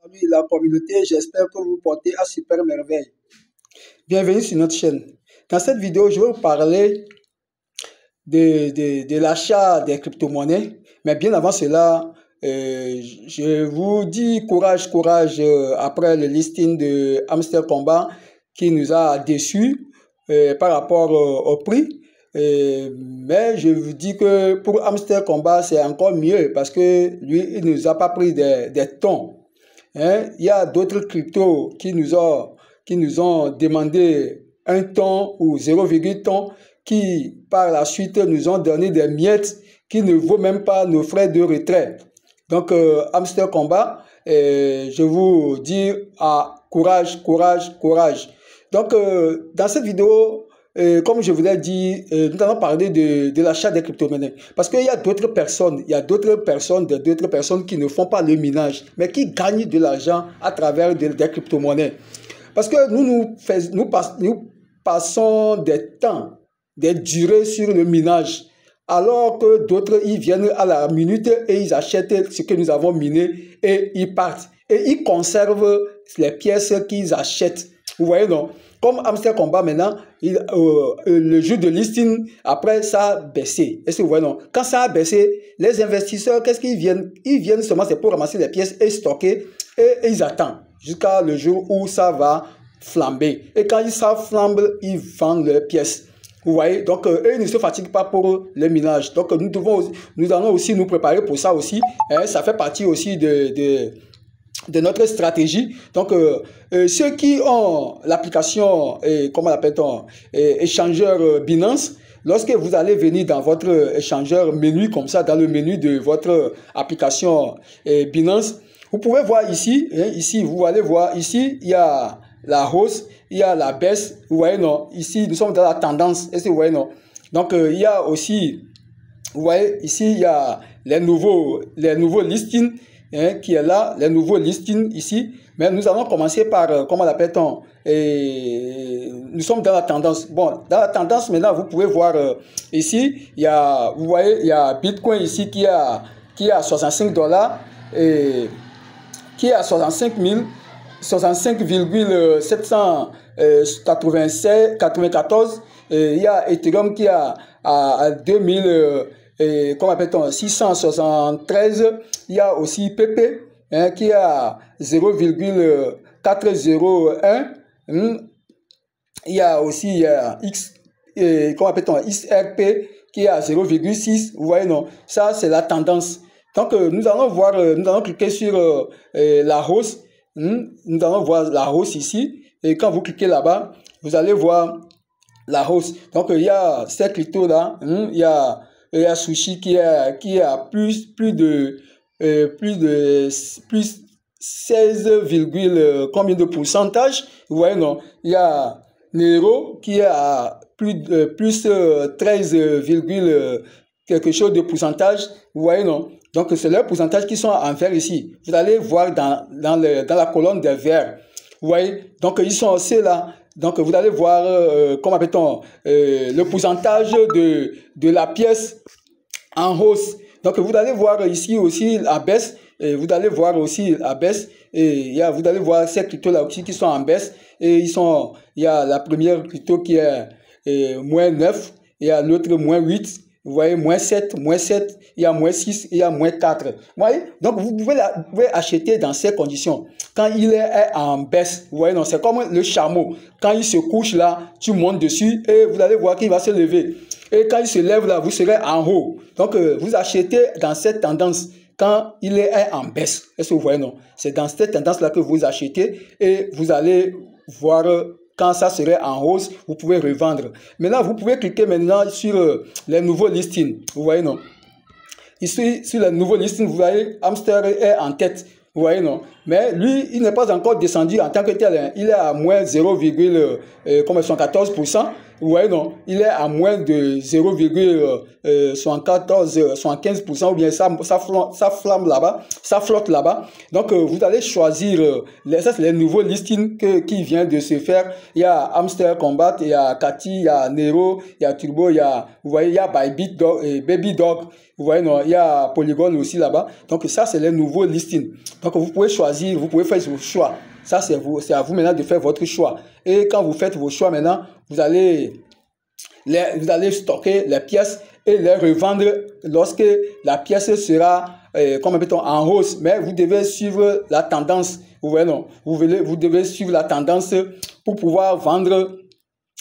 Salut la communauté, j'espère que vous portez à super merveille. Bienvenue sur notre chaîne. Dans cette vidéo, je vais vous parler de l'achat des crypto-monnaies. Mais bien avant cela, je vous dis courage, courage après le listing de Hamster Combat qui nous a déçus par rapport au prix. Mais je vous dis que pour Hamster Combat, c'est encore mieux parce que lui, il ne nous a pas pris des tons. Hein? Il y a d'autres cryptos qui nous ont demandé un ton ou 0,1 ton qui par la suite nous ont donné des miettes qui ne vaut même pas nos frais de retrait. Donc Hamster Combat, je vous dis courage, courage, courage. Donc dans cette vidéo, comme je vous l'ai dit, nous allons parler de l'achat des crypto-monnaies. Parce qu'il y a d'autres personnes, d'autres personnes qui ne font pas le minage, mais qui gagnent de l'argent à travers des crypto-monnaies. Parce que nous passons des temps, des durées sur le minage, alors que d'autres, ils viennent à la minute et ils achètent ce que nous avons miné et ils partent. Et ils conservent les pièces qu'ils achètent. Vous voyez, non? Comme Hamster Combat maintenant, le jour de listing, après ça a baissé. Est-ce que vous voyez, non? Quand ça a baissé, les investisseurs, qu'est-ce qu'ils viennent? Ils viennent seulement, c'est pour ramasser les pièces et stocker. Et ils attendent jusqu'à le jour où ça va flamber. Et quand ça flambe, ils vendent leurs pièces. Vous voyez, donc eux ne se fatiguent pas pour le minage. Donc nous allons aussi nous préparer pour ça aussi. Hein, ça fait partie aussi de notre stratégie. Donc, ceux qui ont l'application, comment l'appelle-t-on, échangeur Binance, lorsque vous allez venir dans votre échangeur menu, comme ça, dans le menu de votre application Binance, vous pouvez voir ici, hein, ici, vous allez voir, ici, il y a la hausse, il y a la baisse, vous voyez, non? Ici, nous sommes dans la tendance, est-ce que vous voyez, non? Donc, il y a aussi, vous voyez, ici, il y a les nouveaux listings, hein, qui est là, les nouveaux listings ici. Mais nous allons commencer par, comment l'appelle-t-on, nous sommes dans la tendance. Bon, dans la tendance, maintenant, vous pouvez voir ici, il y a, vous voyez, il y a Bitcoin ici qui a 65 $, et qui est à 65,794. Il y a Ethereum qui a à 2000, comment appelle-t-on, 673. Il y a aussi PP, hein, qui a 0,401. Il y a aussi comment appelle-t-on, XRP qui est à 0,6. Vous voyez, non? Ça, c'est la tendance. Donc, nous allons cliquer sur la hausse. Nous allons voir la hausse ici. Et quand vous cliquez là-bas, vous allez voir la hausse. Donc, il y a ces cryptos-là. Il y a Sushi qui a plus 16, combien de pourcentage, vous voyez, non? Il y a Nero qui est à plus 13, quelque chose de pourcentage, vous voyez, non? Donc c'est leurs pourcentages qui sont en vert ici. Vous allez voir dans la colonne des verts, vous voyez, donc ils sont aussi là. Donc vous allez voir comment appelle-t-on, le pourcentage de la pièce en hausse. Donc vous allez voir ici aussi la baisse, et vous allez voir aussi la baisse, et vous allez voir ces cryptos là aussi qui sont en baisse, et il y a la première crypto qui est moins 9, il y a l'autre moins 8, vous voyez, moins 7, il y a moins 6, il y a moins 4. Vous voyez, donc vous pouvez acheter dans ces conditions. Quand il est en baisse, vous voyez, non, c'est comme le chameau. Quand il se couche là, tu montes dessus et vous allez voir qu'il va se lever. Et quand il se lève là, vous serez en haut. Donc, vous achetez dans cette tendance quand il est en baisse. Est-ce que vous voyez, non? C'est dans cette tendance-là que vous achetez et vous allez voir quand ça serait en hausse, vous pouvez revendre. Maintenant, vous pouvez cliquer maintenant sur les nouveaux listings. Vous voyez, non? Ici, sur les nouveaux listings, vous voyez, Hamster est en tête. Vous voyez, non? Mais lui, il n'est pas encore descendu en tant que tel. Hein. Il est à moins 0,14%. vous voyez, non, il est à moins de 0,74-75%, ou bien ça flamme là-bas, ça flotte là-bas. Donc, vous allez choisir, ça c'est les nouveaux listings qui viennent de se faire. Il y a Hamster Combat, il y a Cathy, il y a Nero, il y a Turbo, il y a, vous voyez, il y a Bybit Dog et Baby Dog. Vous voyez, non, il y a Polygon aussi là-bas. Donc, ça, c'est les nouveaux listings. Donc, vous pouvez choisir, vous pouvez faire vos choix. Ça, c'est à vous maintenant de faire votre choix. Et quand vous faites vos choix maintenant, vous allez stocker les pièces et les revendre lorsque la pièce sera, comment appelle-t-on, en hausse. Mais vous devez suivre la tendance. Vous voyez, non, vous devez suivre la tendance pour pouvoir vendre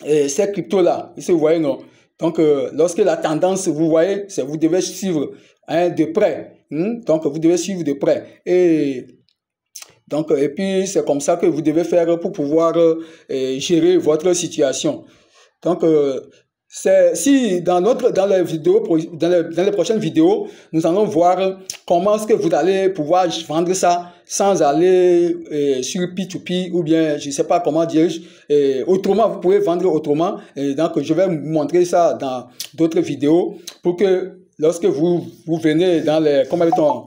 ces cryptos-là. Ici, vous voyez, non. Donc, lorsque la tendance, vous voyez, vous devez suivre de près. Donc, vous devez suivre de près. Et puis, c'est comme ça que vous devez faire pour pouvoir gérer votre situation. Donc, si dans les prochaines vidéos, nous allons voir comment est-ce que vous allez pouvoir vendre ça sans aller sur P2P ou bien, je ne sais pas comment dire, autrement, vous pouvez vendre autrement. Et donc, je vais vous montrer ça dans d'autres vidéos pour que lorsque vous venez dans les, comment appelle-t-on,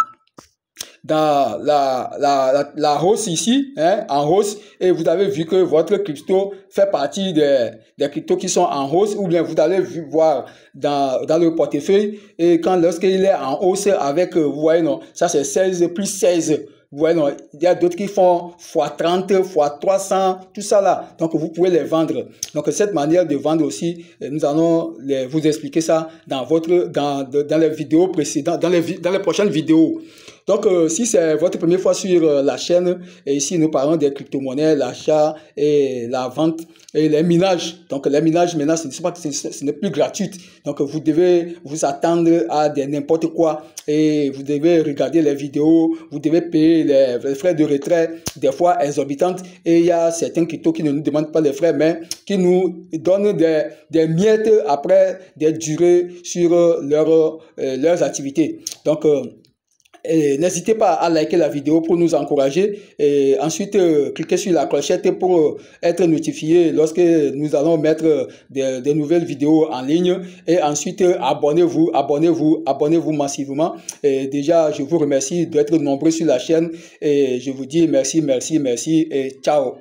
dans la hausse ici, en hausse, et vous avez vu que votre crypto fait partie des cryptos qui sont en hausse, ou bien vous allez voir dans le portefeuille, et lorsqu'il est en hausse avec, vous voyez, non, ça c'est 16 plus 16. Vous voyez, non, il y a d'autres qui font x30, x300, tout ça là. Donc, vous pouvez les vendre. Donc, cette manière de vendre aussi, nous allons vous expliquer ça dans les vidéos précédentes, dans les prochaines vidéos. Donc, si c'est votre première fois sur la chaîne, et ici, nous parlons des crypto-monnaies, l'achat et la vente et les minages. Donc, les minages, maintenant, ce n'est plus gratuit. Donc, vous devez vous attendre à n'importe quoi et vous devez regarder les vidéos, vous devez payer les frais de retrait, des fois exorbitantes. Et il y a certains cryptos qui ne nous demandent pas les frais, mais qui nous donnent des miettes après des durées sur leurs activités. Donc, n'hésitez pas à liker la vidéo pour nous encourager et ensuite cliquez sur la clochette pour être notifié lorsque nous allons mettre des nouvelles vidéos en ligne, et ensuite abonnez-vous massivement. Et déjà, je vous remercie d'être nombreux sur la chaîne et je vous dis merci et ciao.